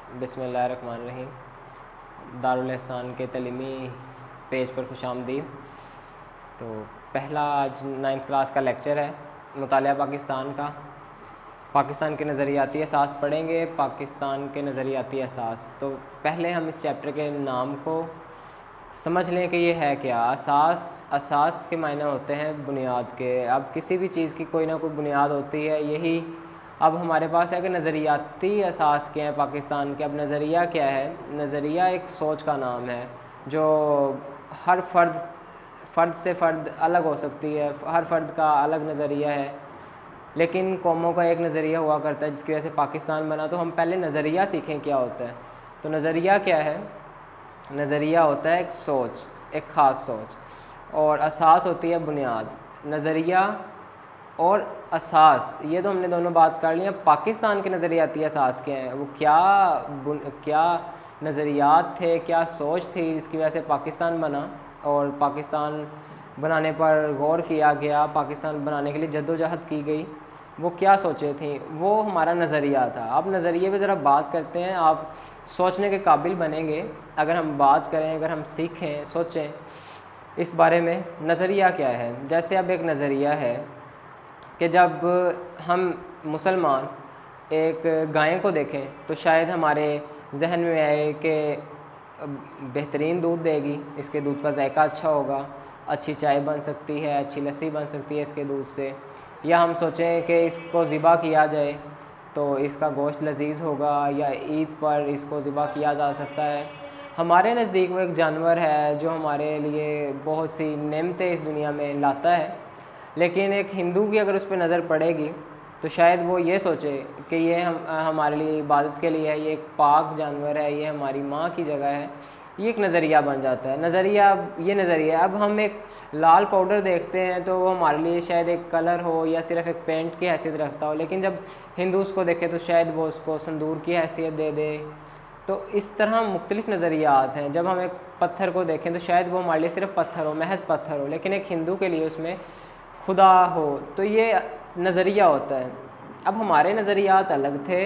بسم اللہ الرحمن الرحیم۔ دارالاحسان کے تعلیمی پیج پر خوش آمدید۔ تو پہلا آج 9th کلاس کا لیکچر ہے، مطالعہ پاکستان کا۔ پاکستان کے نظریاتی اساس پڑھیں گے، پاکستان کے نظریاتی اساس۔ تو پہلے ہم اس چیپٹر کے نام کو سمجھ لیں کہ یہ ہے کیا۔ اساس کے معنی ہوتے ہیں بنیاد کے۔ اب کسی بھی چیز کی کوئی نہ کوئی بنیاد ہوتی ہے، یہی اب ہمارے پاس ہے کہ نظریاتی اساس کیا ہے پاکستان کے۔ اب نظریہ کیا ہے؟ نظریہ ایک سوچ کا نام ہے جو ہر فرد سے فرد الگ ہو سکتی ہے، ہر فرد کا الگ نظریہ ہے، لیکن قوموں کا ایک نظریہ ہوا کرتا ہے جس کی وجہ سے پاکستان بنا۔ تو ہم پہلے نظریہ سیکھیں کیا ہوتا ہے۔ تو نظریہ کیا ہے؟ نظریہ ہوتا ہے ایک سوچ، ایک خاص سوچ، اور اساس ہوتی ہے بنیاد۔ نظریہ اور اساس، یہ تو ہم نے دونوں بات کر لی۔ اب پاکستان کے نظریاتی اساس کیا ہیں؟ وہ کیا نظریات تھے، کیا سوچ تھی جس کی وجہ سے پاکستان بنا اور پاکستان بنانے پر غور کیا گیا، پاکستان بنانے کے لیے جدوجہد کی گئی، وہ کیا سوچیں تھیں؟ وہ ہمارا نظریہ تھا۔ اب نظریے پہ ذرا بات کرتے ہیں، آپ سوچنے کے قابل بنیں گے اگر ہم بات کریں، اگر ہم سیکھیں، سوچیں اس بارے میں نظریہ کیا ہے۔ جیسے اب ایک نظریہ ہے کہ جب ہم مسلمان ایک گائے کو دیکھیں تو شاید ہمارے ذہن میں آئے کہ بہترین دودھ دے گی، اس کے دودھ کا ذائقہ اچھا ہوگا، اچھی چائے بن سکتی ہے، اچھی لسی بن سکتی ہے اس کے دودھ سے۔ یا ہم سوچیں کہ اس کو ذبح کیا جائے تو اس کا گوشت لذیذ ہوگا، یا عید پر اس کو ذبح کیا جا سکتا ہے۔ ہمارے نزدیک وہ ایک جانور ہے جو ہمارے لیے بہت سی نعمتیں اس دنیا میں لاتا ہے، لیکن ایک ہندو کی اگر اس پہ نظر پڑے گی تو شاید وہ یہ سوچے کہ یہ ہمارے لیے عبادت کے لیے ہے، یہ ایک پاک جانور ہے، یہ ہماری ماں کی جگہ ہے۔ یہ ایک نظریہ بن جاتا ہے۔ یہ نظریہ ہے۔ اب ہم ایک لال پاؤڈر دیکھتے ہیں تو وہ ہمارے لیے شاید ایک کلر ہو یا صرف ایک پینٹ کی حیثیت رکھتا ہو، لیکن جب ہندو اس کو دیکھے تو شاید وہ اس کو سندور کی حیثیت دے دے۔ تو اس طرح مختلف نظریات ہیں۔ جب ہم ایک پتھر کو دیکھیں تو شاید وہ ہمارے لیے صرف پتھر ہو، محض پتھر ہو، لیکن ایک ہندو کے لیے اس میں خدا ہو۔ تو یہ نظریہ ہوتا ہے۔ اب ہمارے نظریات الگ تھے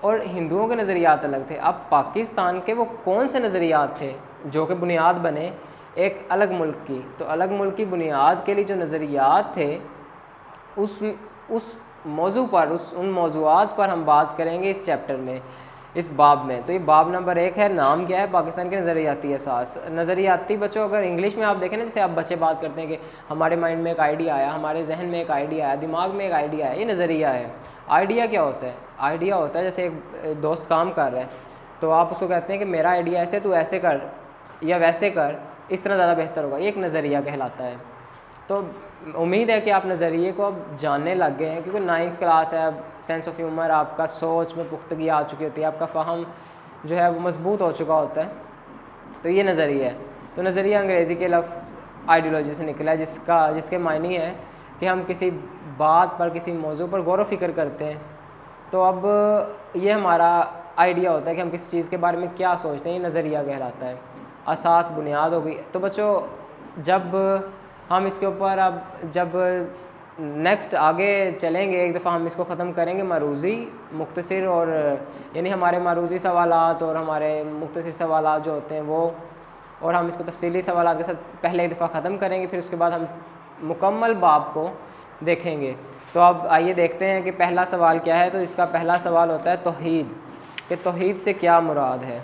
اور ہندوؤں کے نظریات الگ تھے۔ اب پاکستان کے وہ کون سے نظریات تھے جو کہ بنیاد بنے ایک الگ ملک کی؟ تو الگ ملک کی بنیاد کے لیے جو نظریات تھے اس موضوع پر، ان موضوعات پر ہم بات کریں گے اس چیپٹر میں، اس باب میں۔ تو یہ باب نمبر 1 ہے، نام کیا ہے؟ پاکستان کے نظریاتی اساس۔ نظریاتی بچوں اگر انگلش میں آپ دیکھیں نا، جیسے آپ بچے بات کرتے ہیں کہ ہمارے مائنڈ میں ایک آئیڈیا آیا، ہمارے ذہن میں ایک آئیڈیا آیا، دماغ میں ایک آئیڈیا آیا، یہ نظریہ ہے۔ آئیڈیا کیا ہوتا ہے؟ آئیڈیا ہوتا ہے جیسے ایک دوست کام کر رہا ہے تو آپ اس کو کہتے ہیں کہ میرا آئیڈیا ایسے، تو ایسے کر یا ویسے کر، اس طرح زیادہ بہتر ہوگا۔ یہ ایک نظریہ کہلاتا ہے۔ تو امید ہے کہ آپ نظریے کو اب جاننے لگ گئے ہیں، کیونکہ 9th کلاس ہے، اب سینس آف ہیومر، آپ کا سوچ میں پختگی آ چکی ہوتی ہے، آپ کا فہم جو ہے وہ مضبوط ہو چکا ہوتا ہے۔ تو یہ نظریہ ہے۔ تو نظریہ انگریزی کے لفظ آئیڈیالوجی سے نکلا ہے، جس کے معنی ہے کہ ہم کسی بات پر، کسی موضوع پر غور و فکر کرتے ہیں۔ تو اب یہ ہمارا آئیڈیا ہوتا ہے کہ ہم کسی چیز کے بارے میں کیا سوچتے ہیں، یہ نظریہ کہلاتا ہے۔ اساس، بنیاد ہو گئی۔ تو بچوں جب ہم اس کے اوپر جب نیکسٹ آگے چلیں گے، ایک دفعہ ہم اس کو ختم کریں گے معروضی، مختصر، اور یعنی ہمارے معروضی سوالات اور ہمارے مختصر سوالات جو ہوتے ہیں وہ، اور ہم اس کو تفصیلی سوالات کے ساتھ پہلے ایک دفعہ ختم کریں گے، پھر اس کے بعد ہم مکمل باب کو دیکھیں گے۔ تو اب آئیے دیکھتے ہیں کہ پہلا سوال کیا ہے۔ تو اس کا پہلا سوال ہوتا ہے توحید، کہ توحید سے کیا مراد ہے۔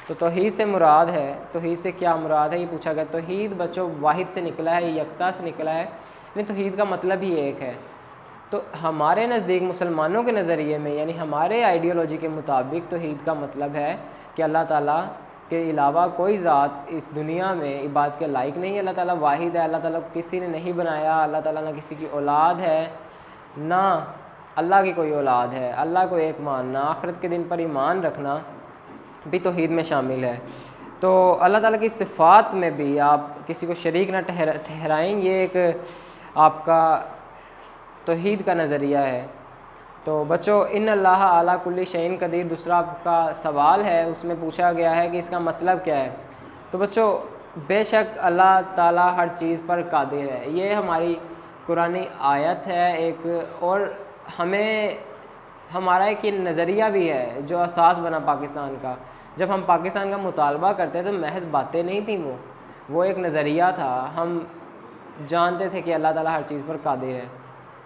تو توحید سے مراد ہے، توحید سے کیا مراد ہے، یہ پوچھا گیا۔ توحید بچوں واحد سے نکلا ہے، یکتا سے نکلا ہے، یعنی توحید کا مطلب ہی ایک ہے۔ تو ہمارے نزدیک مسلمانوں کے نظریے میں، یعنی ہمارے آئیڈیالوجی کے مطابق، توحید کا مطلب ہے کہ اللہ تعالیٰ کے علاوہ کوئی ذات اس دنیا میں عبادت کے لائق نہیں ہے۔ اللہ تعالیٰ واحد ہے، اللہ تعالیٰ کو کسی نے نہیں بنایا، اللہ تعالیٰ نہ کسی کی اولاد ہے، نہ اللہ کی کوئی اولاد ہے، اللہ کو ایک ماننا، آخرت کے دن پر ایمان رکھنا بھی توحید میں شامل ہے۔ تو اللہ تعالیٰ کی صفات میں بھی آپ کسی کو شریک نہ ٹھہرائیں، یہ ایک آپ کا توحید کا نظریہ ہے۔ تو بچوں ان اللہ اعلیٰ کل شیء قدیر، دوسرا آپ کا سوال ہے، اس میں پوچھا گیا ہے کہ اس کا مطلب کیا ہے۔ تو بچوں بے شک اللہ تعالیٰ ہر چیز پر قادر ہے، یہ ہماری قرآنی آیت ہے ایک، اور ہمارا ایک یہ نظریہ بھی ہے جو اساس بنا پاکستان کا. جب ہم پاکستان کا مطالبہ کرتے تو محض باتیں نہیں تھیں, وہ ایک نظریہ تھا. ہم جانتے تھے کہ اللہ تعالیٰ ہر چیز پر قادر ہے,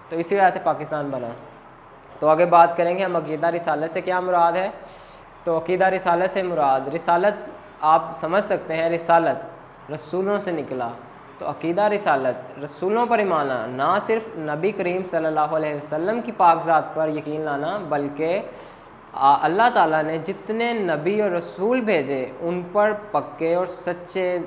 تو اسی وجہ سے پاکستان بنا. تو آگے بات کریں گے ہم عقیدہ رسالت سے کیا مراد ہے. تو عقیدہ رسالت سے مراد, رسالت آپ سمجھ سکتے ہیں, رسالت رسولوں سے نکلا, تو عقیدہ رسالت رسولوں پر ایمان لانا, نہ صرف نبی کریم صلی اللہ علیہ وسلم کی پاک ذات پر یقین لانا, بلکہ اللہ تعالیٰ نے جتنے نبی اور رسول بھیجے ان پر پکے اور سچے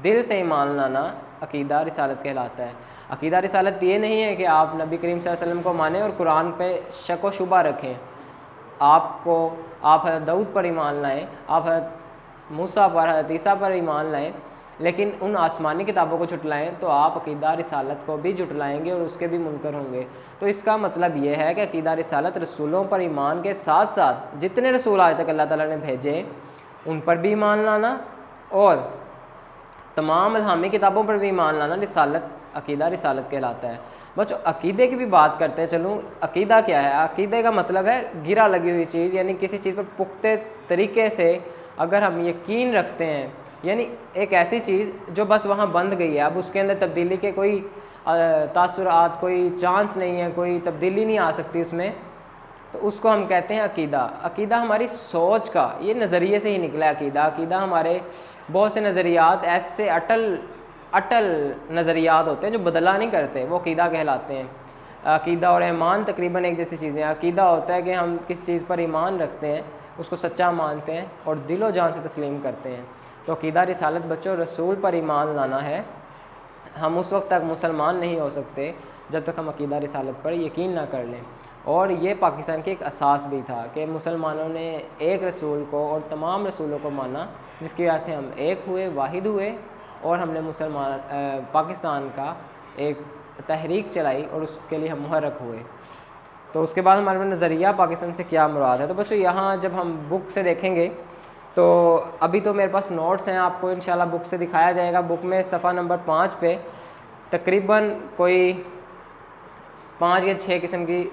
دل سے ایمان لانا عقیدہ رسالت کہلاتا ہے. عقیدہ رسالت یہ نہیں ہے کہ آپ نبی کریم صلی اللہ علیہ وسلم کو مانیں اور قرآن پہ شک و شبہ رکھیں. آپ حضرت داؤد پر ایمان لائیں, آپ حضرت موسیٰ پر, حضرت عیسیٰ پر ایمان لائیں, لیکن ان آسمانی کتابوں کو جھٹلائیں تو آپ عقیدہ رسالت کو بھی جھٹلائیں گے اور اس کے بھی منکر ہوں گے. تو اس کا مطلب یہ ہے کہ عقیدہ رسالت رسولوں پر ایمان کے ساتھ ساتھ جتنے رسول آج تک اللہ تعالیٰ نے بھیجے ان پر بھی ایمان لانا اور تمام الہامی کتابوں پر بھی ایمان لانا رسالت عقیدہ رسالت کہلاتا ہے. بچوں عقیدے کی بھی بات کرتے ہیں. چلوں عقیدہ کیا ہے؟ عقیدے کا مطلب ہے گرا لگی ہوئی چیز, یعنی کسی چیز پر پختہ طریقے سے اگر ہم یقین رکھتے ہیں, یعنی ایک ایسی چیز جو بس وہاں بند گئی ہے, اب اس کے اندر تبدیلی کے کوئی تاثرات, کوئی چانس نہیں ہے, کوئی تبدیلی نہیں آ سکتی اس میں, تو اس کو ہم کہتے ہیں عقیدہ. عقیدہ ہماری سوچ کا, یہ نظریے سے ہی نکلا ہے عقیدہ. عقیدہ ہمارے بہت سے نظریات ایسے اٹل نظریات ہوتے ہیں جو بدلا نہیں کرتے, وہ عقیدہ کہلاتے ہیں. عقیدہ اور ایمان تقریباً ایک جیسی چیزیں ہیں. عقیدہ ہوتا ہے کہ ہم کس چیز پر ایمان رکھتے ہیں, اس کو سچا مانتے ہیں اور دل و جان سے تسلیم کرتے ہیں. تو عقیدہ رسالت بچوں رسول پر ایمان لانا ہے. ہم اس وقت تک مسلمان نہیں ہو سکتے جب تک ہم عقیدہ رسالت پر یقین نہ کر لیں. اور یہ پاکستان کی ایک اساس بھی تھا کہ مسلمانوں نے ایک رسول کو اور تمام رسولوں کو مانا, جس کی وجہ سے ہم ایک ہوئے, واحد ہوئے, اور ہم نے پاکستان کا ایک تحریک چلائی اور اس کے لیے ہم محرک ہوئے. تو اس کے بعد ہمارے نظریہ پاکستان سے کیا مراد ہے. تو بچوں یہاں جب ہم بک سے دیکھیں گے تو ابھی تو میرے پاس نوٹس ہیں, آپ کو انشاءاللہ بک سے دکھایا جائے گا. بک میں صفحہ نمبر 5 پہ تقریباً کوئی 5 یا 6 قسم کی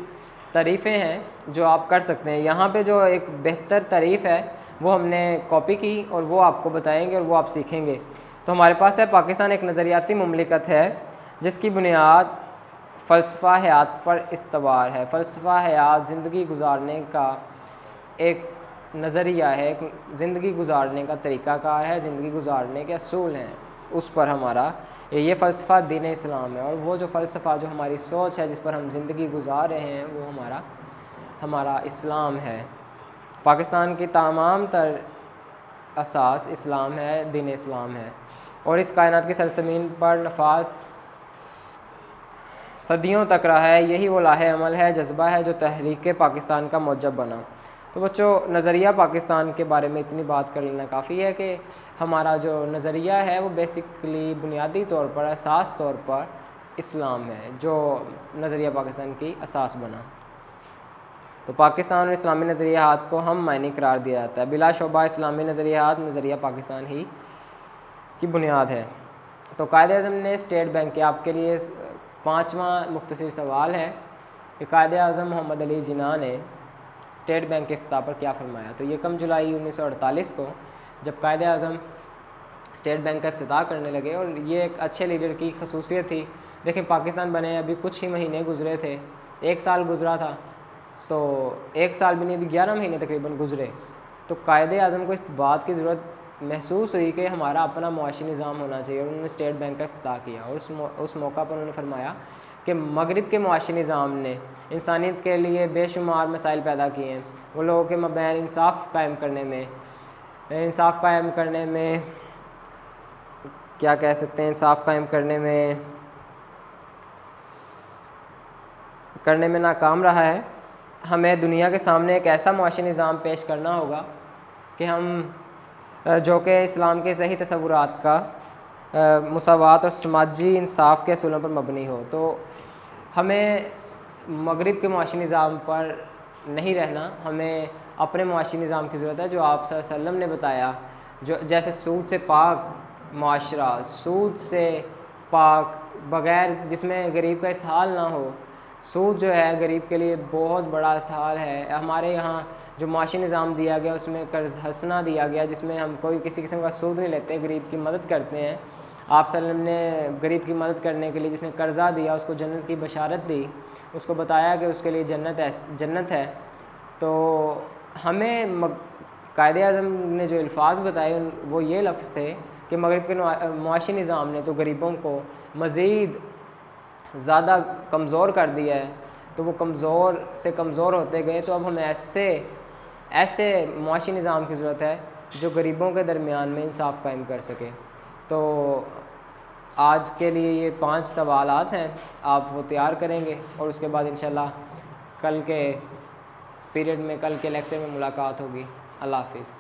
تعریفیں ہیں جو آپ کر سکتے ہیں. یہاں پہ جو ایک بہتر تعریف ہے وہ ہم نے کاپی کی اور وہ آپ کو بتائیں گے اور وہ آپ سیکھیں گے. تو ہمارے پاس ہے پاکستان ایک نظریاتی مملکت ہے جس کی بنیاد فلسفہ حیات پر استوار ہے. فلسفہ حیات زندگی گزارنے کا ایک نظریہ ہے, ایک زندگی گزارنے کا طریقہ کار ہے, زندگی گزارنے کے اصول ہیں, اس پر ہمارا یہ فلسفہ دین اسلام ہے. اور وہ جو فلسفہ جو ہماری سوچ ہے جس پر ہم زندگی گزار رہے ہیں وہ ہمارا اسلام ہے. پاکستان کی تمام تر اساس اسلام ہے, دین اسلام ہے, اور اس کائنات کی سرزمین پر نفاذ صدیوں تک رہا ہے. یہی وہ لاہ عمل ہے, جذبہ ہے جو تحریک پاکستان کا موجب بنا. تو بچوں نظریہ پاکستان کے بارے میں اتنی بات کر لینا کافی ہے کہ ہمارا جو نظریہ ہے وہ بیسکلی بنیادی طور پر, اساس طور پر اسلام ہے, جو نظریہ پاکستان کی اساس بنا. تو پاکستان اور اسلامی نظریات کو ہم معنی قرار دیا جاتا ہے. بلا شبہ اسلامی نظریات نظریہ پاکستان ہی کی بنیاد ہے. تو قائد اعظم نے اسٹیٹ بینک کے, آپ کے لیے 5واں مختصر سوال ہے کہ قائد اعظم محمد علی جناح نے اسٹیٹ بینک کے افتتاح پر کیا فرمایا. تو 1 جولائی 1948 کو جب قائد اعظم اسٹیٹ بینک کا افتتاح کرنے لگے, اور یہ ایک اچھے لیڈر کی خصوصیت تھی. دیکھیں پاکستان بنے ابھی کچھ ہی مہینے گزرے تھے, 1 سال گزرا تھا, تو 1 سال بھی نہیں, ابھی 11 مہینے تقریباً گزرے. تو قائد اعظم کو اس بات کی ضرورت محسوس ہوئی کہ ہمارا اپنا معاشی نظام ہونا چاہیے, اور انہوں نے اسٹیٹ بینک کا افتتاح کیا. اور اس موقع پر انہوں نے فرمایا کہ مغرب کے معاشی نظام نے انسانیت کے لیے بے شمار مسائل پیدا کیے ہیں. وہ لوگوں کے مابین انصاف قائم کرنے میں کیا کہہ سکتے ہیں, انصاف قائم کرنے میں ناکام رہا ہے. ہمیں دنیا کے سامنے ایک ایسا معاشی نظام پیش کرنا ہوگا کہ ہم جو کہ اسلام کے صحیح تصورات کا مساوات اور سماجی انصاف کے اصولوں پر مبنی ہو. تو ہمیں مغرب کے معاشی نظام پر نہیں رہنا, ہمیں اپنے معاشی نظام کی ضرورت ہے جو آپ صلی اللہ علیہ وسلم نے بتایا, جو جیسے سود سے پاک معاشرہ, سود سے پاک, بغیر جس میں غریب کا اسحال نہ ہو, سود جو ہے غریب کے لیے بہت بڑا سوال ہے. ہمارے یہاں جو معاشی نظام دیا گیا اس میں قرض حسنہ دیا گیا, جس میں ہم کوئی کسی قسم کا سود نہیں لیتے, غریب کی مدد کرتے ہیں. آپ صلی اللہ علیہ وسلم نے غریب کی مدد کرنے کے لیے جس نے قرضہ دیا اس کو جنت کی بشارت دی, اس کو بتایا کہ اس کے لیے جنت ہے. تو ہمیں قائد اعظم نے جو الفاظ بتائے وہ یہ لفظ تھے کہ مغرب کے معاشی نظام نے تو غریبوں کو مزید زیادہ کمزور کر دیا ہے, تو وہ کمزور سے کمزور ہوتے گئے. تو اب ہمیں ایسے معاشی نظام کی ضرورت ہے جو غریبوں کے درمیان میں انصاف قائم کر سکے. تو آج کے لیے یہ 5 سوالات ہیں, آپ وہ تیار کریں گے اور اس کے بعد انشاءاللہ کل کے پیریڈ میں, کل کے لیکچر میں ملاقات ہوگی. اللہ حافظ.